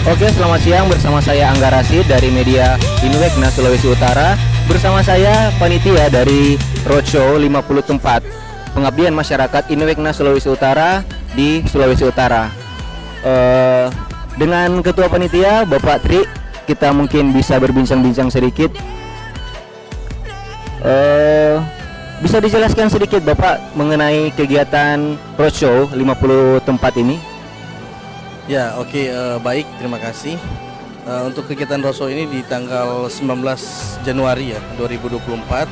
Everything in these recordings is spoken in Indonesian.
Oke, selamat siang, bersama saya Angga Rasid dari media Inwekna Sulawesi Utara. Bersama saya panitia dari Roadshow 50 tempat pengabdian masyarakat Inwekna Sulawesi Utara di Sulawesi Utara. Dengan ketua panitia Bapak Tri, kita mungkin bisa berbincang-bincang sedikit. Bisa dijelaskan sedikit Bapak mengenai kegiatan Roadshow 50 tempat ini? Ya, oke, baik, terima kasih. Untuk kegiatan Roadshow ini di tanggal 19 Januari ya 2024,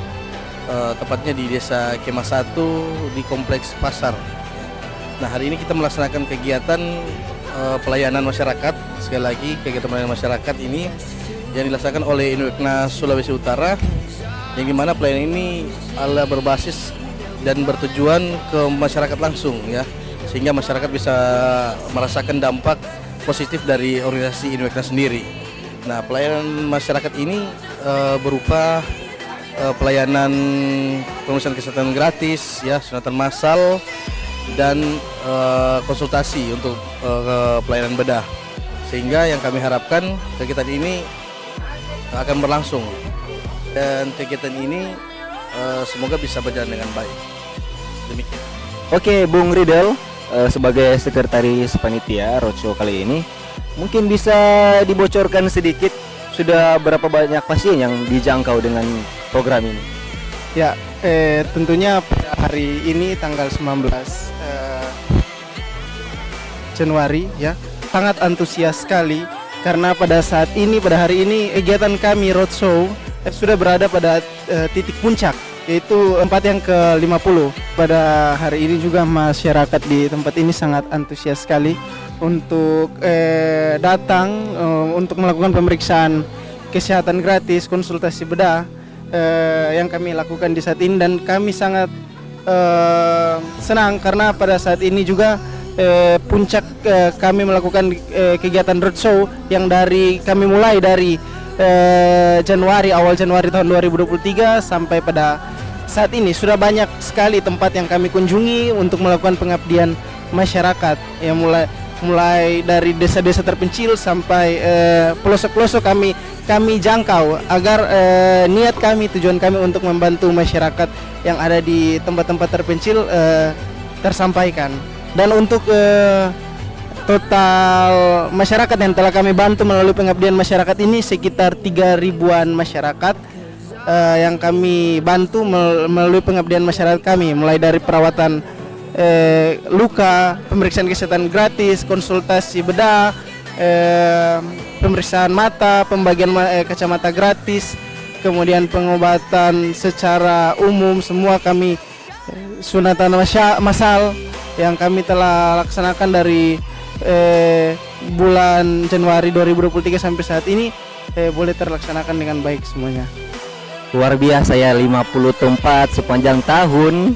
tepatnya di Desa Kemah 1 di Kompleks Pasar. Nah, hari ini kita melaksanakan kegiatan pelayanan masyarakat. Sekali lagi, kegiatan pelayanan masyarakat ini yang dilaksanakan oleh Inwekna Sulawesi Utara, yang dimana pelayanan ini adalah berbasis dan bertujuan ke masyarakat langsung ya, sehingga masyarakat bisa merasakan dampak positif dari organisasi Inwekna sendiri. Nah, pelayanan masyarakat ini berupa pelayanan pemeriksaan kesehatan gratis, ya, sunatan massal, dan konsultasi untuk pelayanan bedah. Sehingga yang kami harapkan kegiatan ini akan berlangsung, dan kegiatan ini semoga bisa berjalan dengan baik. Demikian. Oke, Bung Ridel, sebagai sekretaris panitia Roadshow kali ini, mungkin bisa dibocorkan sedikit sudah berapa banyak pasien yang dijangkau dengan program ini? Ya, tentunya pada hari ini tanggal 19 Januari ya, sangat antusias sekali karena pada hari ini kegiatan kami Roadshow sudah berada pada titik puncak, yaitu tempat yang ke-50. Pada hari ini juga masyarakat di tempat ini sangat antusias sekali untuk datang untuk melakukan pemeriksaan kesehatan gratis, konsultasi bedah yang kami lakukan di saat ini, dan kami sangat senang karena pada saat ini juga puncak kami melakukan kegiatan Roadshow yang kami mulai dari awal Januari tahun 2023 sampai pada saat ini sudah banyak sekali tempat yang kami kunjungi untuk melakukan pengabdian masyarakat, yang mulai dari desa-desa terpencil sampai pelosok-pelosok kami jangkau agar tujuan kami untuk membantu masyarakat yang ada di tempat-tempat terpencil tersampaikan. Dan untuk total masyarakat yang telah kami bantu melalui pengabdian masyarakat ini sekitar 3.000-an masyarakat yang kami bantu melalui pengabdian masyarakat kami, mulai dari perawatan luka, pemeriksaan kesehatan gratis, konsultasi bedah, pemeriksaan mata, pembagian kacamata gratis, kemudian pengobatan secara umum, semua kami sunatan massal yang kami telah laksanakan dari bulan Januari 2023 sampai saat ini boleh terlaksanakan dengan baik semuanya. Luar biasa ya, 50 tempat sepanjang tahun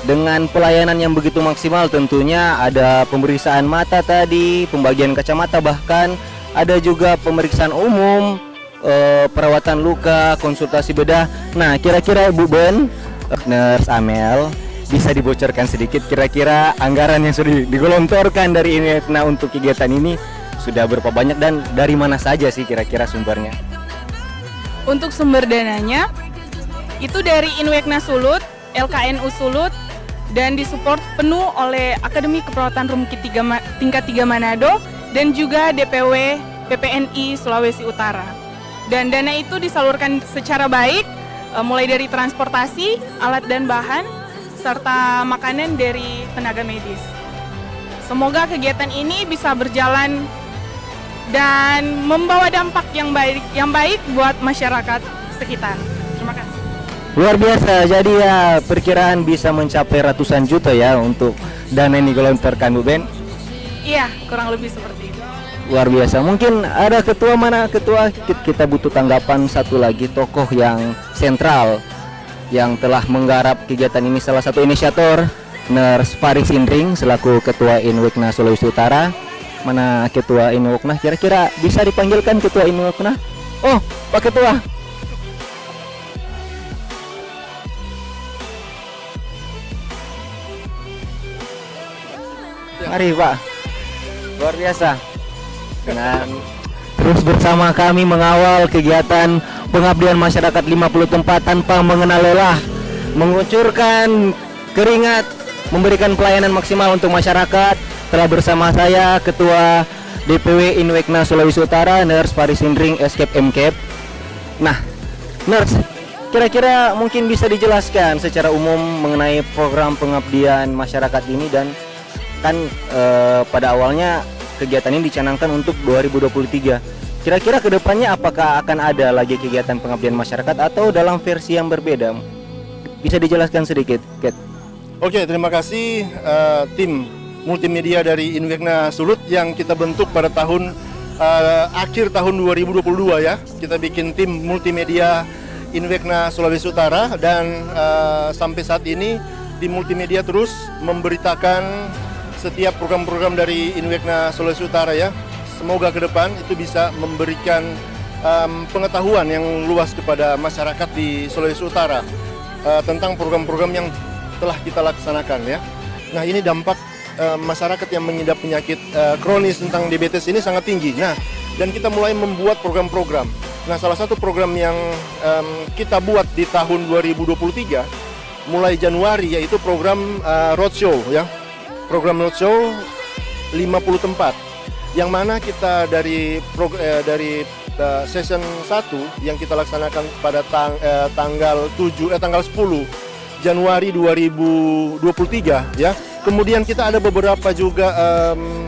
dengan pelayanan yang begitu maksimal. Tentunya ada pemeriksaan mata tadi, pembagian kacamata, bahkan ada juga pemeriksaan umum, perawatan luka, konsultasi bedah. Nah, kira-kira Bu Ben, Nurse Amel, bisa dibocorkan sedikit kira-kira anggaran yang sudah digelontorkan dari Inwekna untuk kegiatan ini sudah berapa banyak dan dari mana saja sih kira-kira sumbernya? Untuk sumber dananya itu dari Inwekna Sulut, LKNU Sulut, dan disupport penuh oleh Akademi Keperawatan Rumki tingkat 3 Manado dan juga DPW PPNI Sulawesi Utara. Dan dana itu disalurkan secara baik, mulai dari transportasi, alat dan bahan, serta makanan dari tenaga medis. Semoga kegiatan ini bisa berjalan dan membawa dampak yang baik buat masyarakat sekitar. Terima kasih. Luar biasa, jadi ya perkiraan bisa mencapai ratusan juta ya untuk dana yang digelontorkan, Bu Ben? Iya, kurang lebih seperti itu. Luar biasa. Mungkin ada ketua kita butuh tanggapan satu lagi tokoh yang sentral yang telah menggarap kegiatan ini, salah satu inisiator Nurse Faris Indring selaku Ketua Inwekna Sulawesi Utara. Mana Ketua Inwekna? Kira-kira bisa dipanggilkan Ketua Inwekna? Oh, Pak Ketua. Mari Pak. Luar biasa. dengan terus bersama kami mengawal kegiatan pengabdian masyarakat 50 tempat tanpa mengenal lelah, mengucurkan keringat, memberikan pelayanan maksimal untuk masyarakat. Telah bersama saya Ketua DPW Inwekna Sulawesi Utara, Nurse Faris Indring Escape MCAP. Nah, Nurse, kira-kira mungkin bisa dijelaskan secara umum mengenai program pengabdian masyarakat ini, dan kan pada awalnya kegiatan ini dicanangkan untuk 2023. Kira-kira kedepannya apakah akan ada lagi kegiatan pengabdian masyarakat atau dalam versi yang berbeda? Bisa dijelaskan sedikit, Ket? Oke, terima kasih tim multimedia dari Inwekna Sulut yang kita bentuk pada akhir tahun 2022 ya. Kita bikin tim multimedia Inwekna Sulawesi Utara, dan sampai saat ini tim multimedia terus memberitakan setiap program-program dari Inwekna Sulawesi Utara ya. Semoga ke depan itu bisa memberikan pengetahuan yang luas kepada masyarakat di Sulawesi Utara tentang program-program yang telah kita laksanakan ya. Nah, ini dampak masyarakat yang mengidap penyakit kronis tentang diabetes ini sangat tinggi. Nah, dan kita mulai membuat program-program. Nah, salah satu program yang kita buat di tahun 2023 mulai Januari yaitu program roadshow ya. Program roadshow 50 tempat. Yang mana kita dari season 1 yang kita laksanakan pada tanggal 10 Januari 2023 ya. Kemudian kita ada beberapa juga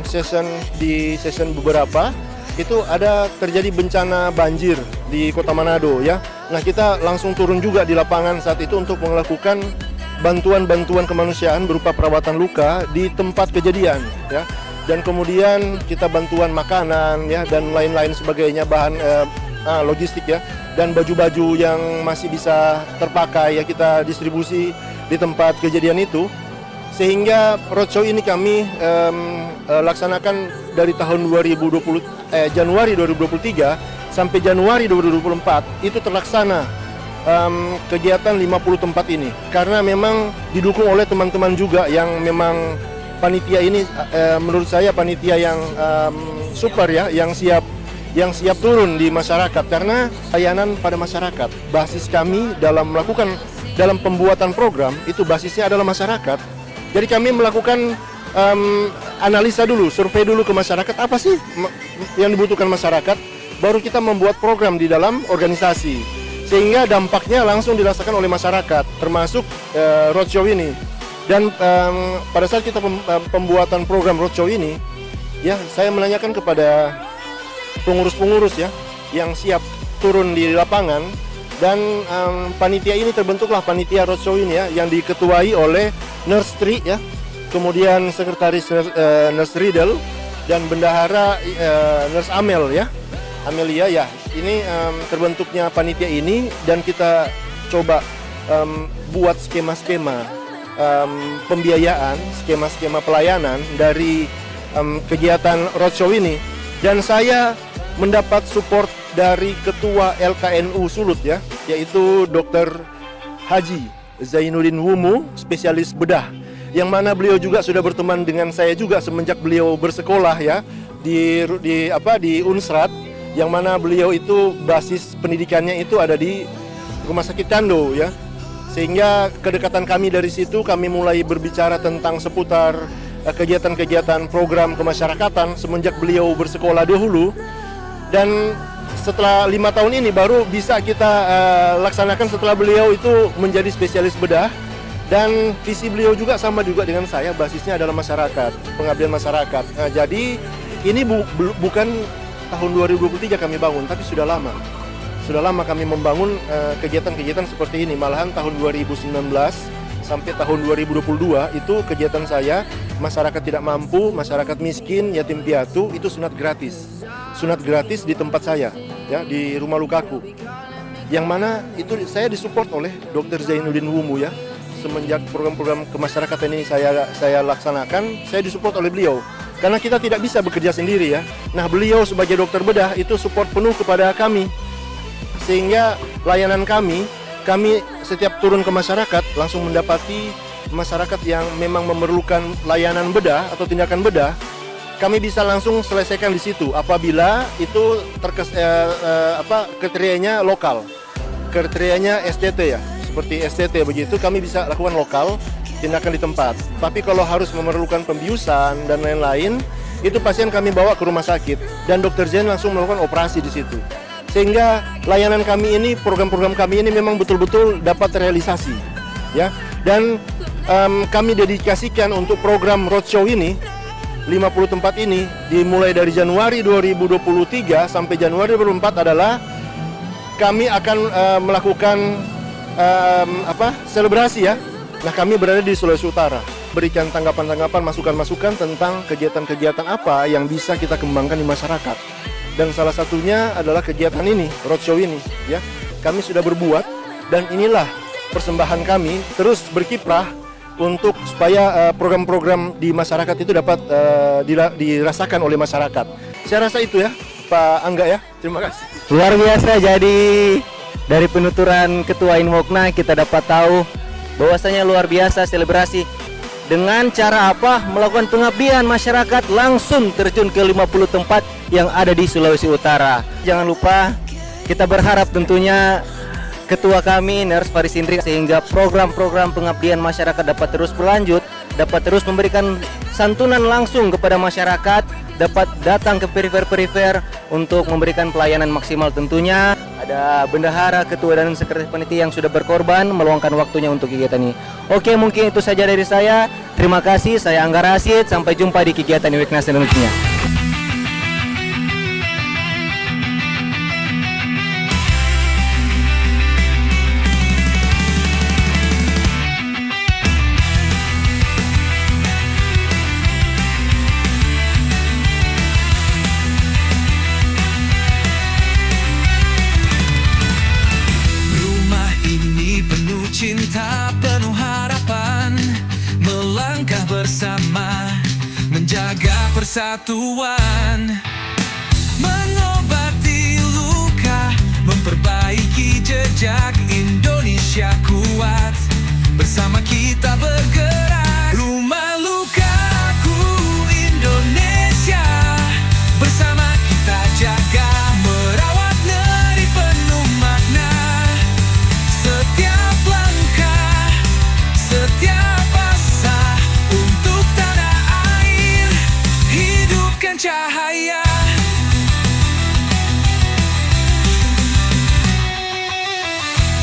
season beberapa itu ada terjadi bencana banjir di Kota Manado ya. Nah, kita langsung turun juga di lapangan saat itu untuk melakukan bantuan kemanusiaan berupa perawatan luka di tempat kejadian ya. Dan kemudian kita bantuan makanan ya dan lain-lain sebagainya, bahan logistik ya, dan baju-baju yang masih bisa terpakai ya kita distribusi di tempat kejadian itu. Sehingga roadshow ini kami laksanakan dari tahun Januari 2023 sampai Januari 2024 itu terlaksana kegiatan 50 tempat ini, karena memang didukung oleh teman-teman juga yang memang panitia ini menurut saya panitia yang super ya, yang siap turun di masyarakat karena layanan pada masyarakat. Basis kami dalam pembuatan program itu basisnya adalah masyarakat. Jadi kami melakukan analisa dulu, survei dulu ke masyarakat, apa sih yang dibutuhkan masyarakat, baru kita membuat program di dalam organisasi. Sehingga dampaknya langsung dirasakan oleh masyarakat, termasuk roadshow ini. Dan pada saat kita pembuatan program roadshow ini, ya saya menanyakan kepada pengurus-pengurus ya, yang siap turun di lapangan, dan panitia ini terbentuklah panitia roadshow ini ya, yang diketuai oleh Nurse Tri ya, kemudian sekretaris Nurse Riddle, dan bendahara Nurse Amel ya, Amelia ya. Ini terbentuknya panitia ini, dan kita coba buat skema-skema pembiayaan, skema-skema pelayanan dari kegiatan roadshow ini. Dan saya mendapat support dari Ketua LKNU Sulut ya, yaitu Dr. Haji Zainuddin Wumu, spesialis bedah, yang mana beliau juga sudah berteman dengan saya juga semenjak beliau bersekolah ya di Unsrat, yang mana beliau itu basis pendidikannya itu ada di Rumah Sakit Cando ya. Sehingga kedekatan kami dari situ, kami mulai berbicara tentang seputar kegiatan-kegiatan program kemasyarakatan semenjak beliau bersekolah dahulu. Dan setelah 5 tahun ini baru bisa kita laksanakan setelah beliau itu menjadi spesialis bedah. Dan visi beliau juga sama juga dengan saya, basisnya adalah masyarakat, pengabdian masyarakat. Nah, jadi ini bukan tahun 2023 kami bangun, tapi sudah lama. Sudah lama kami membangun kegiatan-kegiatan seperti ini. Malahan tahun 2019 sampai tahun 2022 itu kegiatan saya, masyarakat tidak mampu, masyarakat miskin, yatim piatu, itu sunat gratis. Sunat gratis di tempat saya, ya, di Rumah Lukaku. Yang mana itu saya disupport oleh Dr. Zainuddin Wumu ya. Semenjak program-program kemasyarakatan ini saya laksanakan, saya disupport oleh beliau. Karena kita tidak bisa bekerja sendiri ya. Nah, beliau sebagai dokter bedah itu support penuh kepada kami. Sehingga layanan kami setiap turun ke masyarakat langsung mendapati masyarakat yang memang memerlukan layanan bedah atau tindakan bedah, kami bisa langsung selesaikan di situ apabila itu kriterianya lokal, kriterianya STT ya, seperti STT begitu kami bisa lakukan lokal, tindakan di tempat. Tapi kalau harus memerlukan pembiusan dan lain-lain, itu pasien kami bawa ke rumah sakit dan dokter Zen langsung melakukan operasi di situ. Sehingga layanan kami ini, program-program kami ini memang betul-betul dapat terrealisasi, ya. Dan kami dedikasikan untuk program roadshow ini 50 tempat ini dimulai dari Januari 2023 sampai Januari 2024 adalah kami akan melakukan selebrasi ya. Nah, kami berada di Sulawesi Utara, berikan tanggapan-tanggapan, masukan-masukan tentang kegiatan-kegiatan apa yang bisa kita kembangkan di masyarakat. Dan salah satunya adalah kegiatan ini, roadshow ini ya. Kami sudah berbuat dan inilah persembahan kami terus berkiprah untuk supaya program-program di masyarakat itu dapat dirasakan oleh masyarakat. Saya rasa itu ya, Pak Angga ya. Terima kasih. Luar biasa, jadi dari penuturan Ketua Inwokna kita dapat tahu bahwasanya luar biasa selebrasi dengan cara apa melakukan pengabdian masyarakat langsung terjun ke 50 tempat yang ada di Sulawesi Utara. Jangan lupa kita berharap tentunya Ketua kami Ners Faris Indri sehingga program-program pengabdian masyarakat dapat terus berlanjut, dapat terus memberikan santunan langsung kepada masyarakat, dapat datang ke perifer-perifer untuk memberikan pelayanan maksimal. Tentunya ada bendahara, ketua dan sekretaris panitia yang sudah berkorban meluangkan waktunya untuk kegiatan ini. Oke, mungkin itu saja dari saya. Terima kasih, saya Angga Rasid. Sampai jumpa di kegiatan INWEKNA selanjutnya. Cinta penuh harapan, melangkah bersama, menjaga persatuan, mengobati luka, memperbaiki jejak. Indonesia kuat, bersama kita bergerak. Rumah lukaku Indonesia, bersama kita jaga, merawat negeri penuh makna. Setiap langkah, setiap asa untuk tanah air, hidupkan cahaya.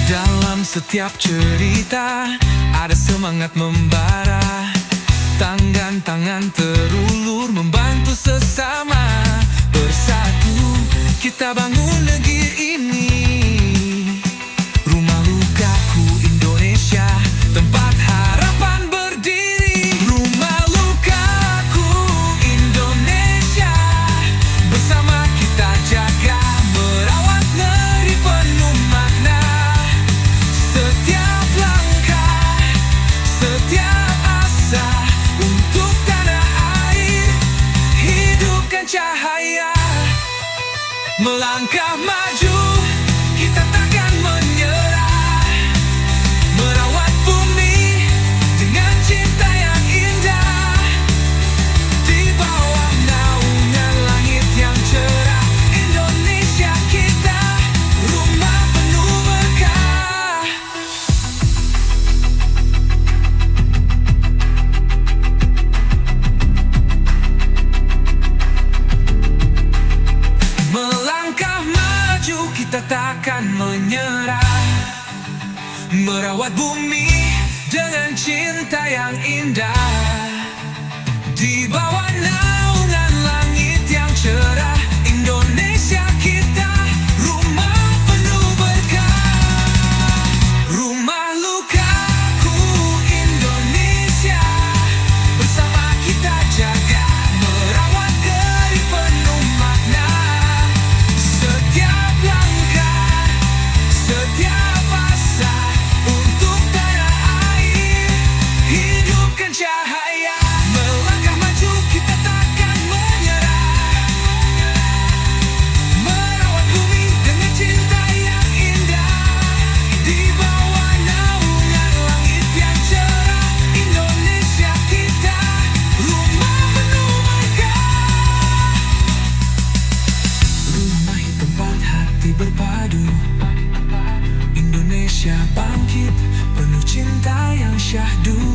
Dalam setiap cerita ada semangat membara, tangan-tangan terulur membantu sesama. Bersatu kita bangun negeri ini. Rumah lukaku Indonesia, tempat harapan berdiri. Rumah lukaku Indonesia, bersama kita jaga, merawat negeri penuh makna. Setiap langkah, setiap asa untuk tanah air, hidupkan cahaya. Melangkah maju, kita takkan menyerah, merawat bumi dengan cinta yang indah. Di bawah naungan langit yang cerah, Indonesia kita, rumah penuh berkah. Melangkah maju, kita takkan menyerah, merawat bumi dengan cinta yang indah. Di bawah naungan langit yang cerah, Indonesia kita, rumah penuh berkah. Rumah lukaku Indonesia, bersama kita jaga, merawat negeri penuh makna. Setiap langkah, setiap asa untuk tanah air, hidupkan cahaya. Melangkah maju, kita tak syahdu